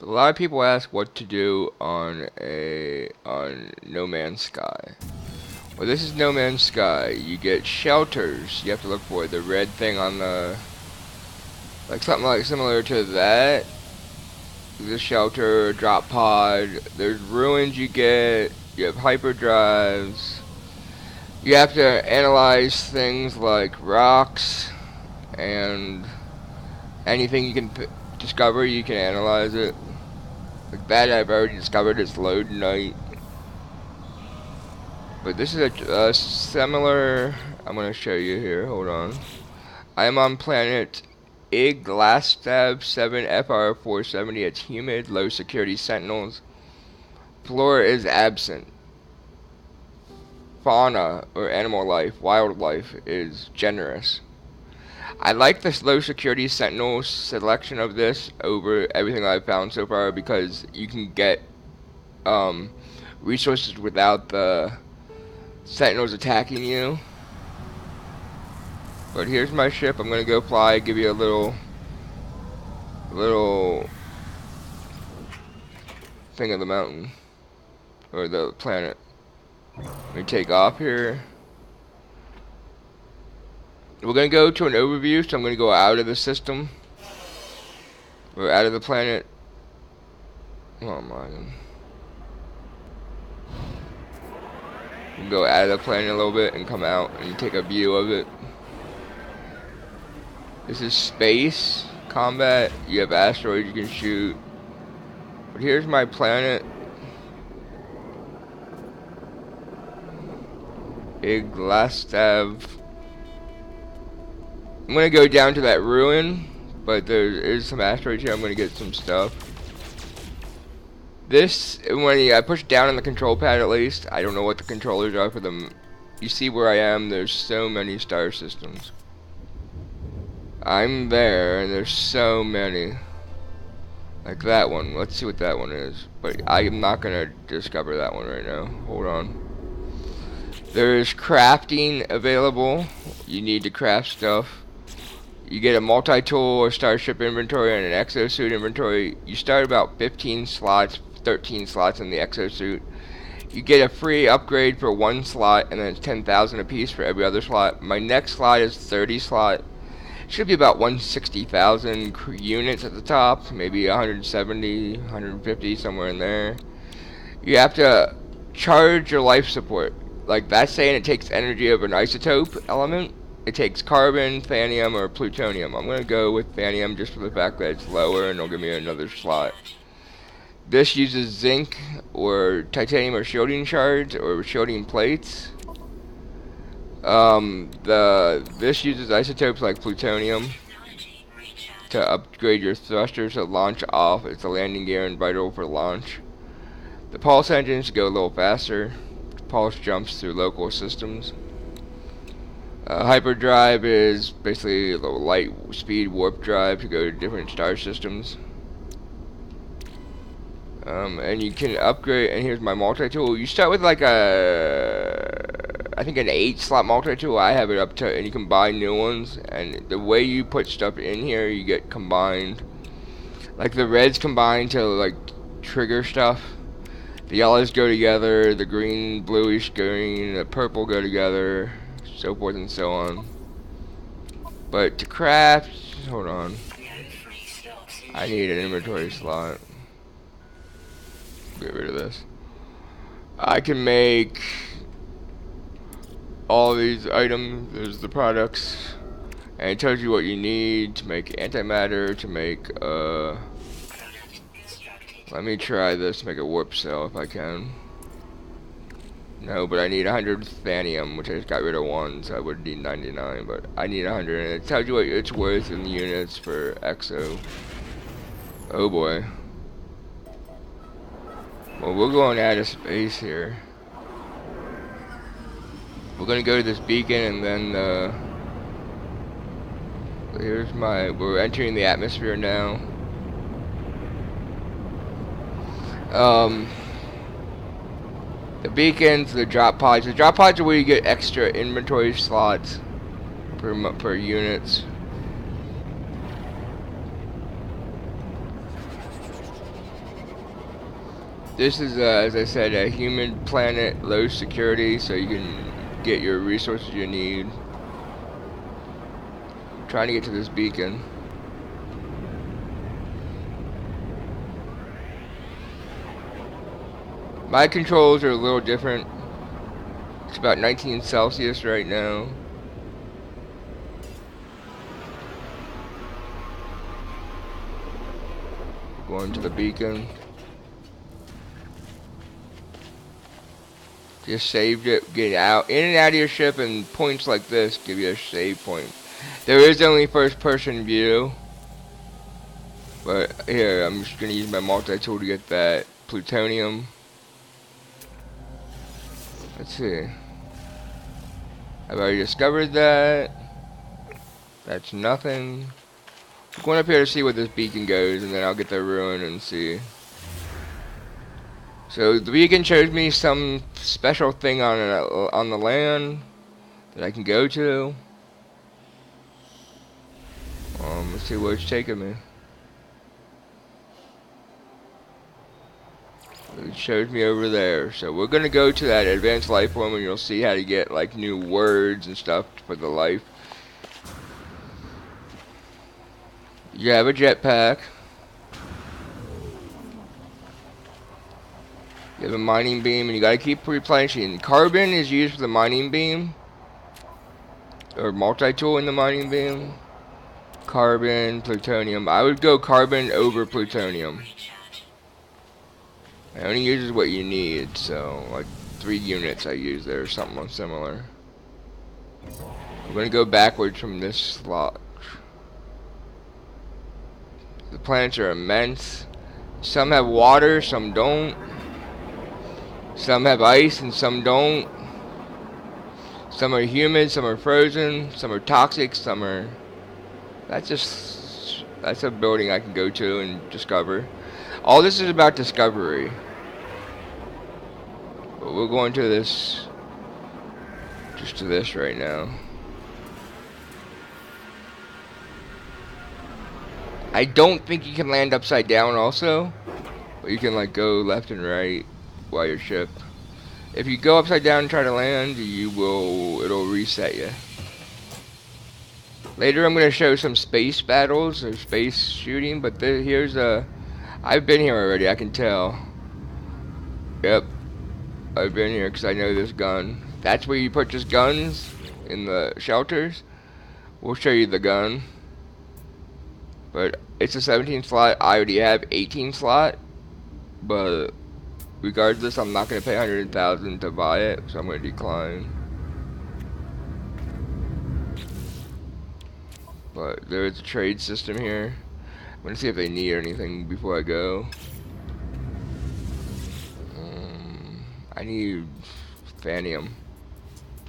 A lot of people ask what to do on No Man's Sky. Well, this is No Man's Sky. You get shelters. You have to look for the red thing on the, like something like similar to that. The shelter, drop pod. There's ruins you get. You have hyperdrives. You have to analyze things like rocks and anything you can discover. You can analyze it. Like that, I've already discovered. It's load night. But this is a similar. I'm gonna show you here. Hold on. I am on planet Iglastab 7 FR 470. It's humid, low security sentinels. Flora is absent. Fauna or animal life, wildlife is generous. I like this low security sentinel selection of this over everything I've found so far because you can get resources without the sentinels attacking you. But here's my ship. I'm gonna go fly. Give you a little thing of the mountain or the planet. Let me take off here. We're gonna go to an overview, so I'm gonna go out of the system. Or out of the planet. Oh my god. We'll go out of the planet a little bit and come out and take a view of it. This is space combat. You have asteroids you can shoot. But here's my planet. Iglastav. I'm gonna go down to that ruin, but there is some asteroids here. I'm gonna get some stuff. This, when I push down on the control pad at least, I don't know what the controllers are for them. You see where I am, there's so many star systems. I'm there, and there's so many. Like that one, let's see what that one is. But I am not gonna discover that one right now, hold on. There's crafting available. You need to craft stuff. You get a multi-tool or starship inventory and an exosuit inventory. You start about 15 slots, 13 slots in the exosuit. You get a free upgrade for one slot, and then it's 10,000 apiece for every other slot. My next slot is 30 slot. Should be about 160,000 units at the top, maybe 170, 150, somewhere in there. You have to charge your life support. Like that's saying it takes energy of an isotope element. It takes carbon, thanium, or plutonium. I'm gonna go with thanium just for the fact that it's lower and it'll give me another slot. This uses zinc or titanium or shielding shards or shielding plates. This uses isotopes like plutonium to upgrade your thrusters to launch off. It's a landing gear and vital for launch. The pulse engines go a little faster. Pulse jumps through local systems. Hyperdrive is basically a little light speed warp drive to go to different star systems. And you can upgrade, and here's my multi-tool. You start with like I think an 8-slot multi-tool. I have it up to, and you can buy new ones, and the way you put stuff in here, you get combined. Like the reds combine to like trigger stuff. The yellows go together, the green, bluish green, the purple go together, so forth and so on. But to craft, hold on. I need an inventory slot. Get rid of this. I can make all these items. There's the products, and it tells you what you need to make antimatter, to make let me try this, make a warp cell if I can. No, but I need 100 thanium, which I just got rid of one, so I would need 99, but I need 100, and it tells you what it's worth in units for EXO. Oh boy. Well, we're going out of space here. We're gonna go to this beacon, and then we're entering the atmosphere now. The beacons, the drop pods. The drop pods are where you get extra inventory slots per units. This is, as I said, a human planet, low security, so you can get your resources you need. I'm trying to get to this beacon. My controls are a little different. It's about 19 Celsius right now. Going to the beacon. Just saved it. Get out, in and out of your ship, and points like this give you a save point. There is only first person view. But here, I'm just gonna use my multi-tool to get that plutonium. Let's see. I've already discovered that. That's nothing. I'm going up here to see where this beacon goes, and then I'll get the ruin and see. So the beacon shows me some special thing on the land that I can go to. Let's see where it's taking me. It shows me over there. So we're gonna go to that advanced life form, and you'll see how to get like new words and stuff for the life. You have a jetpack. You have a mining beam, and you gotta keep replenishing. Carbon is used for the mining beam, or multi-tool in the mining beam. Carbon, plutonium. I would go carbon over plutonium. It only uses what you need, so like 3 units I use there, or something similar. I'm gonna go backwards from this slot. The planets are immense. Some have water, some don't. Some have ice and some don't. Some are humid, some are frozen, some are toxic, some are... That's a building I can go to and discover. All this is about discovery. But we're going to this... just to this right now. I don't think you can land upside down also. But you can like go left and right while your ship. If you go upside down and try to land, it'll reset you. Later I'm going to show some space battles or space shooting, but here's a... I've been here already, I can tell. Yep. I've been here because I know this gun. That's where you purchase guns, in the shelters. We'll show you the gun. But it's a 17 slot. I already have 18 slot. But regardless, I'm not going to pay 100,000 to buy it, so I'm going to decline. But there is a trade system here. I'm going to see if they need anything before I go. I need Thanium.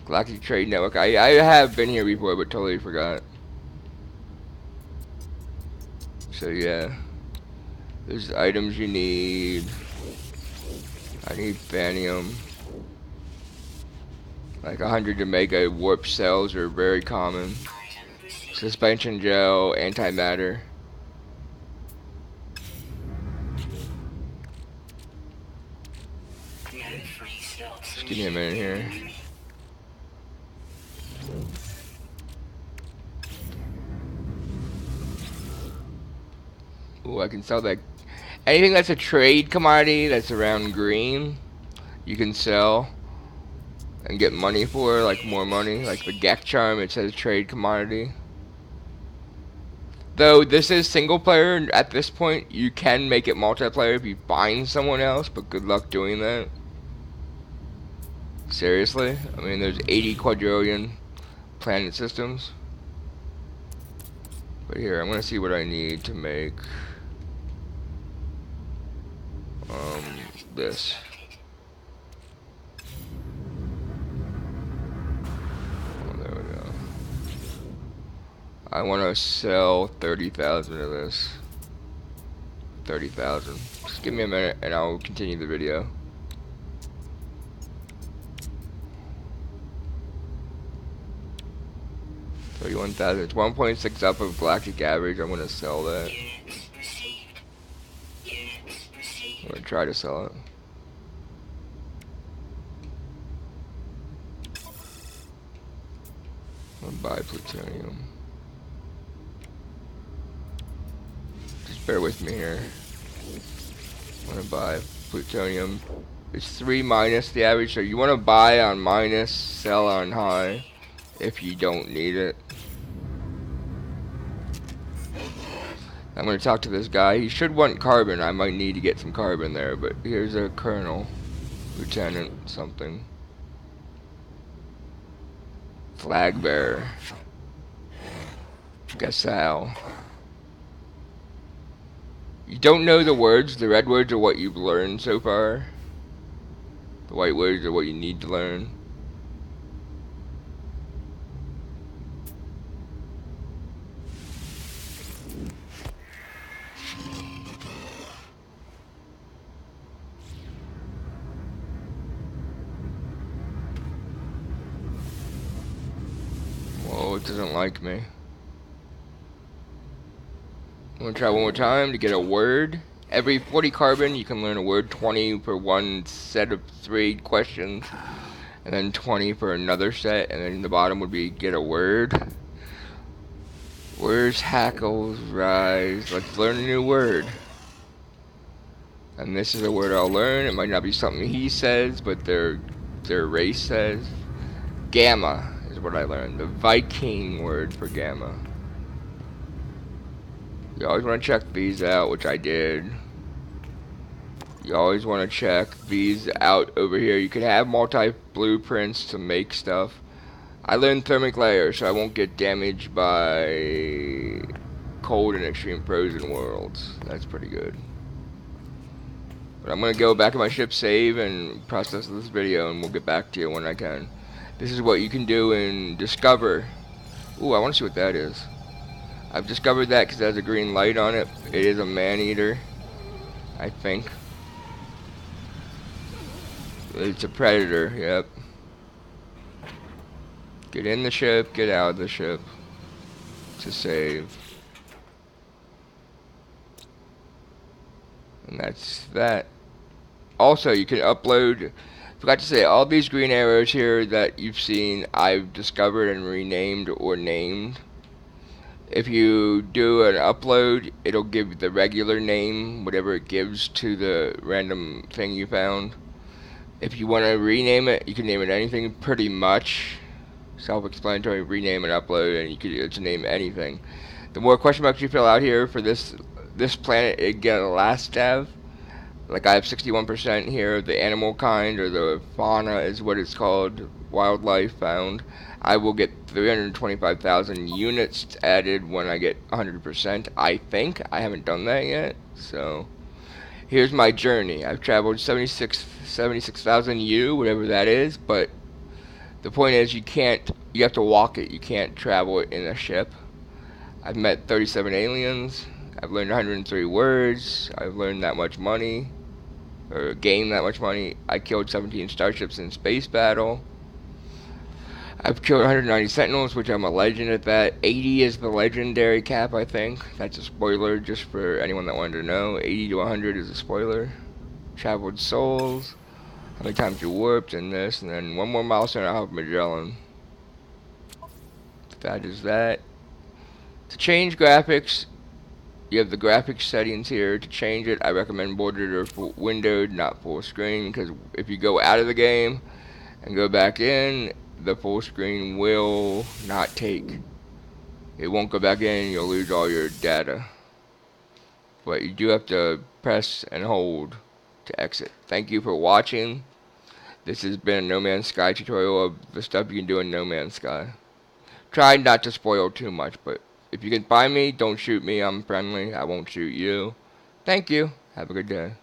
Galactic Trade Network. I have been here before, but totally forgot. So yeah. There's items you need. I need Thanium. Like 100 to make a warp cells are very common. Suspension gel, antimatter. Just give me a minute here. Ooh, I can sell that. Anything that's a trade commodity that's around green, you can sell and get money for, like more money. Like the Gek Charm, it says trade commodity. Though this is single player, and at this point you can make it multiplayer if you find someone else, but good luck doing that. Seriously? I mean, there's 80 quadrillion planet systems. But here, I'm gonna see what I need to make this. Oh, there we go. I want to sell 30,000 of this. 30,000. Just give me a minute and I'll continue the video. $31,000. It's 1.6 up of galactic average. I'm gonna sell that. I'm gonna try to sell it. buy plutonium. Just bear with me here. I want to buy plutonium. It's 3 minus the average, so you want to buy on minus, sell on high if you don't need it. I'm going to talk to this guy. He should want carbon. I might need to get some carbon there, but here's a colonel, lieutenant, something. Flag bearer. Gasal. You don't know the words. The red words are what you've learned so far. The white words are what you need to learn. Whoa, it doesn't like me. I'm gonna try one more time to get a word. Every 40 carbon, you can learn a word. 20 for one set of 3 questions, and then 20 for another set. And then the bottom would be get a word. Where's hackles rise? Let's learn a new word. And this is a word I'll learn. It might not be something he says, but their race says. Gamma is what I learned. The Viking word for gamma. You always want to check these out, which I did. You always want to check these out over here. You can have multi-blueprints to make stuff. I learned thermic layer, so I won't get damaged by cold and extreme frozen worlds. That's pretty good. But I'm going to go back to my ship, save, and process this video, and we'll get back to you when I can. This is what you can do in Discover. Ooh, I want to see what that is. I've discovered that because it has a green light on it. It is a man-eater, I think. It's a predator, yep. Get in the ship, get out of the ship to save. And that's that. Also, you can upload, forgot to say, all these green arrows here that you've seen, I've discovered and renamed or named. If you do an upload, it'll give the regular name, whatever it gives to the random thing you found. If you want to rename it, you can name it anything pretty much. Self-explanatory, rename and upload, and you can just name anything. The more question marks you fill out here for this planet, it get a last stab. Like I have 61% here, the animal kind, or the fauna is what it's called, wildlife found. I will get 325,000 units added when I get 100%, I think. I haven't done that yet, so here's my journey. I've traveled 76,000 U, whatever that is, but the point is you have to walk it, you can't travel it in a ship. I've met 37 aliens, I've learned 103 words, I've learned that much money, or gained that much money. I killed 17 starships in space battle. I've killed 190 sentinels, which I'm a legend at that. 80 is the legendary cap, I think. That's a spoiler just for anyone that wanted to know. 80 to 100 is a spoiler. Traveled souls. How many times you warped in this, and then one more milestone out of Magellan. That is that. To change graphics, you have the graphics settings here. To change it, I recommend bordered or windowed, not full screen, because if you go out of the game and go back in, the full screen will not take. It won't go back in, you'll lose all your data. But you do have to press and hold to exit. Thank you for watching. This has been a No Man's Sky tutorial of the stuff you can do in No Man's Sky. Try not to spoil too much, but if you can find me, don't shoot me. I'm friendly. I won't shoot you. Thank you. Have a good day.